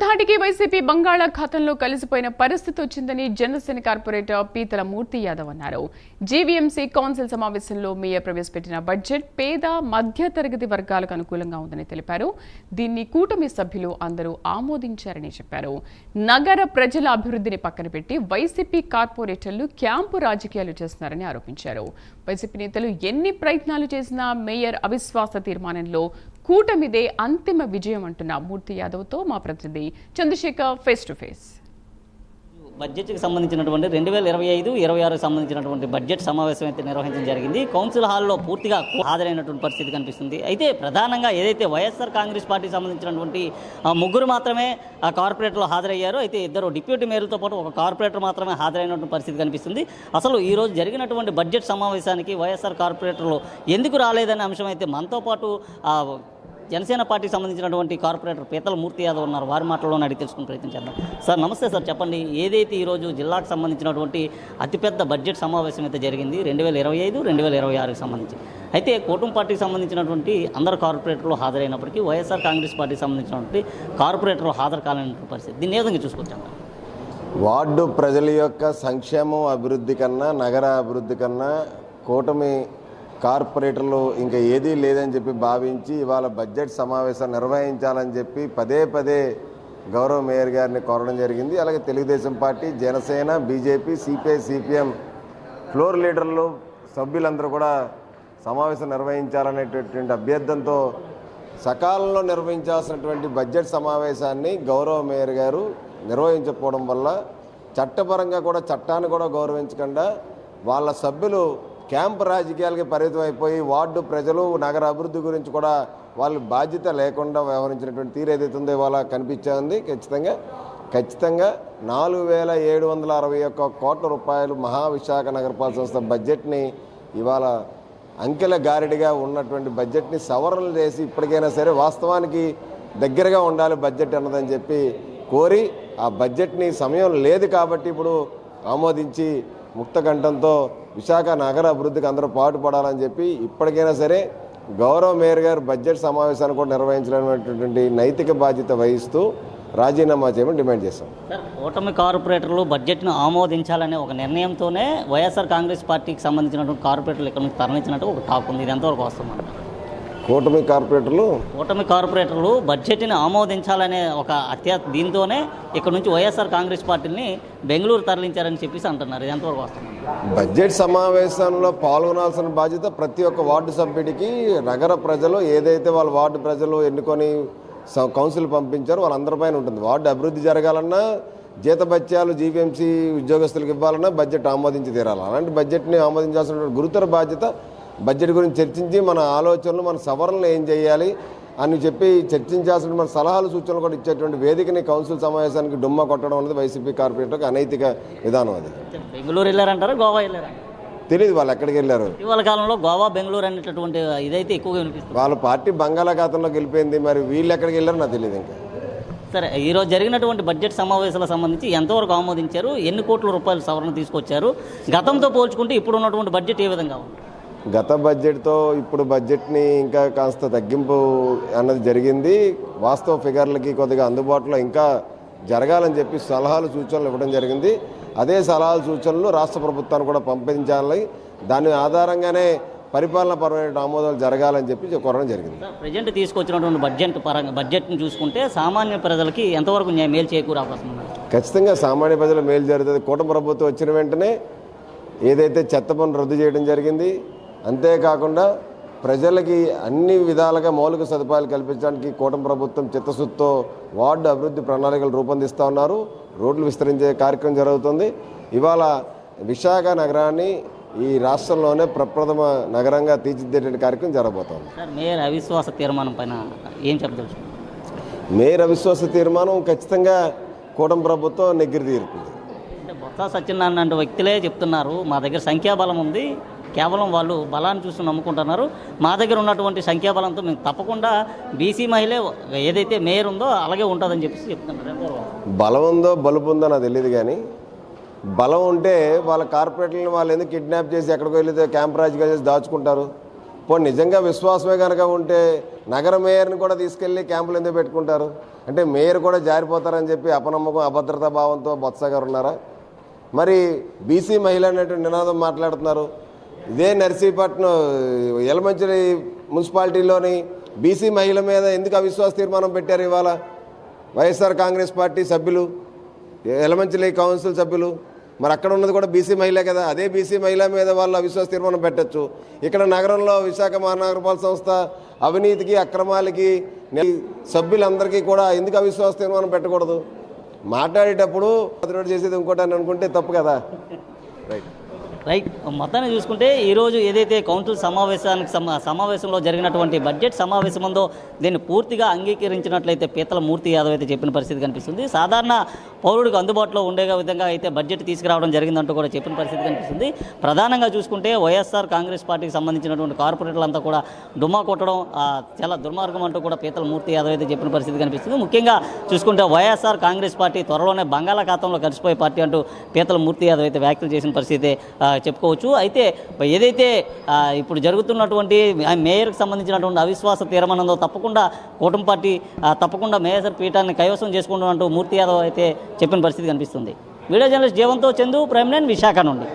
ధాటికి వైసీపీ బంగాళాఖాతంలో కలిసిపోయిన పరిస్థితి వచ్చిందని జనసేన కార్పొరేటర్ పీతల మూర్తి యాదవ్ అన్నారు. జీవీఎంసీ కౌన్సిల్ సమావేశంలో మేయర్ ప్రవేశపెట్టిన బడ్జెట్ పేద మధ్య తరగతి వర్గాలకు అనుకూలంగా ఉందని తెలిపారు. దీన్ని కూటమి సభ్యులు అందరూ ఆమోదించారని చెప్పారు. నగర ప్రజల అభివృద్ధిని పక్కన పెట్టి వైసీపీ కార్పొరేటర్లు క్యాంపు రాజకీయాలు చేస్తున్నారని ఆరోపించారు. వైసీపీ నేతలు ఎన్ని ప్రయత్నాలు చేసినా మేయర్ అవిశ్వాస తీర్మానంలో కూటమిదే అంతిమ విజయం అంటున్న మూర్తి యాదవ్తో మా ప్రతినిధి చంద్రశేఖర్ ఫేస్ టు ఫేస్. బడ్జెట్కి సంబంధించినటువంటి 2025-26 సంబంధించినటువంటి బడ్జెట్ సమావేశం అయితే నిర్వహించడం జరిగింది. కౌన్సిల్ హాల్లో పూర్తిగా హాజరైనటువంటి పరిస్థితి కనిపిస్తుంది. అయితే ప్రధానంగా ఏదైతే వైఎస్ఆర్ కాంగ్రెస్ పార్టీకి సంబంధించినటువంటి ముగ్గురు మాత్రమే కార్పొరేటర్లు హాజరయ్యారు. అయితే ఇద్దరు డిప్యూటీ మేయర్లతో పాటు ఒక కార్పొరేటర్ మాత్రమే హాజరైనటువంటి పరిస్థితి కనిపిస్తుంది. అసలు ఈరోజు జరిగినటువంటి బడ్జెట్ సమావేశానికి వైఎస్ఆర్ కార్పొరేటర్లు ఎందుకు రాలేదనే అంశం అయితే మనతో పాటు జనసేన పార్టీకి సంబంధించినటువంటి కార్పొరేటర్ పీతల మూర్తి యాదవ్ ఉన్నారు. వారి మాటల్లోనే అడిగి తెలుసుకునే ప్రయత్నం చేద్దాం. సార్ నమస్తే సార్, చెప్పండి, ఏదైతే ఈరోజు జిల్లాకు సంబంధించినటువంటి అతిపెద్ద బడ్జెట్ సమావేశం అయితే జరిగింది 2025-2026కి సంబంధించి, అయితే కూటమి పార్టీకి సంబంధించినటువంటి అందరు కార్పొరేటర్లు హాజరైనప్పటికీ వైఎస్ఆర్ కాంగ్రెస్ పార్టీకి సంబంధించినటువంటి కార్పొరేటర్లు హాజరు కాలేనటువంటి పరిస్థితి, దీన్ని ఏ విధంగా చూసుకొచ్చాం? వార్డు ప్రజల యొక్క సంక్షేమం అభివృద్ధి కన్నా, నగర అభివృద్ధి కన్నా కూటమి కార్పొరేటర్లు ఇంకా ఏదీ లేదని చెప్పి భావించి ఇవాళ బడ్జెట్ సమావేశం నిర్వహించాలని చెప్పి పదే పదే గౌరవ మేయర్ గారిని కోరడం జరిగింది. అలాగే Telugu Desam party, Janasena, BJP, CPI, CPM floor లీడర్లు సభ్యులందరూ కూడా సమావేశం నిర్వహించాలనేటటువంటి అభ్యర్థనతో సకాలంలో నిర్వహించాల్సినటువంటి బడ్జెట్ సమావేశాన్ని గౌరవ మేయర్ గారు నిర్వహించకపోవడం వల్ల చట్టపరంగా కూడా చట్టాన్ని కూడా గౌరవించకుండా వాళ్ళ సభ్యులు క్యాంపు రాజకీయాలకి పరిమితం అయిపోయి వార్డు ప్రజలు నగర అభివృద్ధి గురించి కూడా వాళ్ళ బాధ్యత లేకుండా వ్యవహరించినటువంటి తీరు ఏదైతే ఉందో ఇవాళ కనిపించింది. ఖచ్చితంగా 4,761 కోట్ల రూపాయలు మహావిశాఖ నగరపాలక సంస్థ బడ్జెట్ని ఇవాళ అంకెల గారిడిగా ఉన్నటువంటి బడ్జెట్ని సవరణలు చేసి ఇప్పటికైనా సరే వాస్తవానికి దగ్గరగా ఉండాలి బడ్జెట్ అన్నదని చెప్పి కోరి ఆ బడ్జెట్ని సమయం లేదు కాబట్టి ఇప్పుడు ఆమోదించి ముక్తకంఠంతో విశాఖ నగర అభివృద్ధికి అందరూ పాటుపడాలని చెప్పి ఇప్పటికైనా సరే గౌరవ మేయర్ గారు బడ్జెట్ సమావేశాన్ని కూడా నిర్వహించాలనేటువంటి నైతిక బాధ్యత వహిస్తూ రాజీనామా చేయమని డిమాండ్ చేస్తాం. సార్, కూటమి కార్పొరేటర్లు బడ్జెట్ను ఆమోదించాలనే ఒక నిర్ణయంతోనే వైఎస్ఆర్ కాంగ్రెస్ పార్టీకి సంబంధించినటువంటి కార్పొరేటర్లు ఇక్కడ నుంచి తరలించినట్టు ఒక టాక్ ఉంది. ఇది ఎంతవరకు వస్తుంది? కూటమి కార్పొరేటర్లు బడ్జెట్ని ఆమోదించాలనే ఒక దీంతోనే ఇక్కడ నుంచి వైఎస్ఆర్ కాంగ్రెస్ పార్టీని బెంగళూరు తరలించారని చెప్పేసి అంటున్నారు. ఇది ఎంతవరకు వస్తుంది? బడ్జెట్ సమావేశంలో పాల్గొనాల్సిన బాధ్యత ప్రతి ఒక్క వార్డు సభ్యుడికి, నగర ప్రజలు ఏదైతే వాళ్ళ వార్డు ప్రజలు ఎన్నుకొని కౌన్సిల్ పంపించారో వాళ్ళందరిపైన ఉంటుంది. వార్డు అభివృద్ధి జరగాలన్నా, జీతభత్యాలు జీవీఎంసీ ఉద్యోగస్తులకు ఇవ్వాలన్నా బడ్జెట్ ఆమోదించి తీరాలి. అలాంటి బడ్జెట్ని ఆమోదించాల్సిన గురుతర బాధ్యత బడ్జెట్ గురించి చర్చించి మన ఆలోచనలు, మన సవరణలు ఏం చేయాలి అని చెప్పి చర్చించాల్సిన మన సలహాలు, సూచనలు కూడా ఇచ్చేటువంటి వేదికని కౌన్సిల్ సమావేశానికి డుమ్మా కొట్టడం అనేది వైసీపీ కార్పొరేటర్కి అనైతిక విధానం. అది బెంగళూరు వెళ్ళారంటారా, గోవా వెళ్ళారా తెలియదు. వాళ్ళు ఎక్కడికి వెళ్ళారు? ఇటీవల కాలంలో గోవా, బెంగళూరు అనేటటువంటి ఇదైతే ఎక్కువగా వినిపిస్తుంది. వాళ్ళ పార్టీ బంగాళాఖాతంలోకి వెళ్ళిపోయింది, మరి వీళ్ళు ఎక్కడికి వెళ్ళారో నాకు తెలియదు. ఇంకా సరే, ఈరోజు జరిగినటువంటి బడ్జెట్ సమావేశాలకు సంబంధించి ఎంతవరకు ఆమోదించారు? ఎన్ని కోట్ల రూపాయలు సవరణ తీసుకొచ్చారు? గతంతో పోల్చుకుంటే ఇప్పుడు ఉన్నటువంటి బడ్జెట్ ఏ విధంగా ఉంది? గత బడ్జెట్తో ఇప్పుడు బడ్జెట్ని ఇంకా కాస్త తగ్గింపు అన్నది జరిగింది. వాస్తవ ఫిగర్లకి కొద్దిగా అందుబాటులో ఇంకా జరగాలని చెప్పి సలహాలు, సూచనలు ఇవ్వడం జరిగింది. అదే సలహాలు, సూచనలు రాష్ట్ర ప్రభుత్వాన్ని కూడా పంపించాలి. దాని ఆధారంగానే పరిపాలనాపరమైన ఆమోదాలు జరగాలని చెప్పి కోరడం జరిగింది. ప్రజెంట్ తీసుకొచ్చినటువంటి బడ్జెట్ని చూసుకుంటే సామాన్య ప్రజలకి ఎంతవరకు మేలు చేకూరే అవకాశం ఉంది? ఖచ్చితంగా సామాన్య ప్రజల మేలు జరుగుతుంది. కూటమి ప్రభుత్వం వచ్చిన వెంటనే ఏదైతే చెత్త పన్ను రద్దు చేయడం జరిగింది, అంతేకాకుండా ప్రజలకి అన్ని విధాలుగా మౌలిక సదుపాయాలు కల్పించడానికి కూటమి ప్రభుత్వం చిత్తశుద్ధితో వార్డు అభివృద్ధి ప్రణాళికలు రూపొందిస్తూ ఉన్నారు. రోడ్లు విస్తరించే కార్యక్రమం జరుగుతుంది. ఇవాళ విశాఖ నగరాన్ని ఈ రాష్ట్రంలోనే ప్రప్రథమ నగరంగా తీర్చిదిద్దే కార్యక్రమం జరగబోతోంది. మేయర్ అవిశ్వాస తీర్మానం పైన ఏం చెప్పదలుచు? మేయర్ అవిశ్వాస తీర్మానం ఖచ్చితంగా కూటమి ప్రభుత్వం నెగ్గిరి తీరుతుంది. అంటే బొత్స సత్యనారాయణ అంటే వ్యక్తులే చెప్తున్నారు, మా దగ్గర సంఖ్యాబలం ఉంది, కేవలం వాళ్ళు బలాన్ని చూసి నమ్ముకుంటున్నారు, మా దగ్గర ఉన్నటువంటి సంఖ్యాబలంతో మేము తప్పకుండా బీసీ మహిళే ఏదైతే మేయర్ ఉందో అలాగే ఉంటుందని చెప్పేసి చెప్తున్నారు. బలం ఉందో బలుపు ఉందో నాకు తెలియదు, కానీ బలం ఉంటే వాళ్ళ కార్పొరేటర్లను వాళ్ళు ఎందుకు కిడ్నాప్ చేసి ఎక్కడికి వెళ్తే క్యాంప్ రాజకీయాలు చేసి దాచుకుంటారు? పోనీ నిజంగా విశ్వాసమే కనుక ఉంటే నగర మేయర్ని కూడా తీసుకెళ్ళి క్యాంపులు ఎందుకు పెట్టుకుంటారు? అంటే మేయర్ కూడా జారిపోతారని చెప్పి అపనమ్మకం అభద్రతా భావంతో బొత్స గారు ఉన్నారా? మరి బీసీ మహిళ అనేటువంటి నినాదం మాట్లాడుతున్నారు. ఇదే నర్సీపట్నం యలమంచిలి మున్సిపాలిటీలోని బీసీ మహిళ మీద ఎందుకు అవిశ్వాస తీర్మానం పెట్టారు ఇవాళ వైఎస్ఆర్ కాంగ్రెస్ పార్టీ సభ్యులు, యలమంచిలి కౌన్సిల్ సభ్యులు? మరి అక్కడ ఉన్నది కూడా బీసీ మహిళే కదా. అదే బీసీ మహిళ మీద వాళ్ళు అవిశ్వాస తీర్మానం పెట్టచ్చు. ఇక్కడ నగరంలో విశాఖ మహానగరపాలక సంస్థ అవినీతికి అక్రమాలకి సభ్యులందరికీ కూడా ఎందుకు అవిశ్వాస తీర్మానం పెట్టకూడదు? మాట్లాడేటప్పుడు చేసేది ఇంకోటి అని అనుకుంటే తప్పు కదా. రైట్. మొత్తాన్ని చూసుకుంటే ఈరోజు ఏదైతే కౌన్సిల్ సమావేశంలో జరిగినటువంటి బడ్జెట్ సమావేశం ఉందో దీన్ని పూర్తిగా అంగీకరించినట్లయితే పీతల మూర్తి యాదవ్ అయితే చెప్పిన పరిస్థితి కనిపిస్తుంది. సాధారణ పౌరుడికి అందుబాటులో ఉండే విధంగా అయితే బడ్జెట్ తీసుకురావడం జరిగిందంటూ కూడా చెప్పిన పరిస్థితి కనిపిస్తుంది. ప్రధానంగా చూసుకుంటే వైఎస్ఆర్ కాంగ్రెస్ పార్టీకి సంబంధించినటువంటి కార్పొరేటర్లంతా కూడా డుమ్మా కొట్టడం చాలా దుర్మార్గం అంటూ కూడా పీతల మూర్తి యాదవ్ అయితే చెప్పిన పరిస్థితి కనిపిస్తుంది. ముఖ్యంగా చూసుకుంటే వైఎస్ఆర్ కాంగ్రెస్ పార్టీ త్వరలోనే బంగాళాఖాతంలో కలిసిపోయే పార్టీ అంటూ పీతల మూర్తి యాదవ్ అయితే వ్యాఖ్యలు చేసిన పరిస్థితి చెప్పుకోవచ్చు. అయితే ఏదైతే ఇప్పుడు జరుగుతున్నటువంటి మేయర్కి సంబంధించినటువంటి అవిశ్వాస తీర్మానంలో తప్పకుండా కూటమి పార్టీ తప్పకుండా మేయర్ పీఠాన్ని కైవసం చేసుకుంటున్నట్టు మూర్తి యాదవ్ అయితే చెప్పిన పరిస్థితి కనిపిస్తుంది. వీడియో జర్నలిస్ట్ జీవంతో చందు, ప్రైమ్ లైన్, విశాఖ నుండి.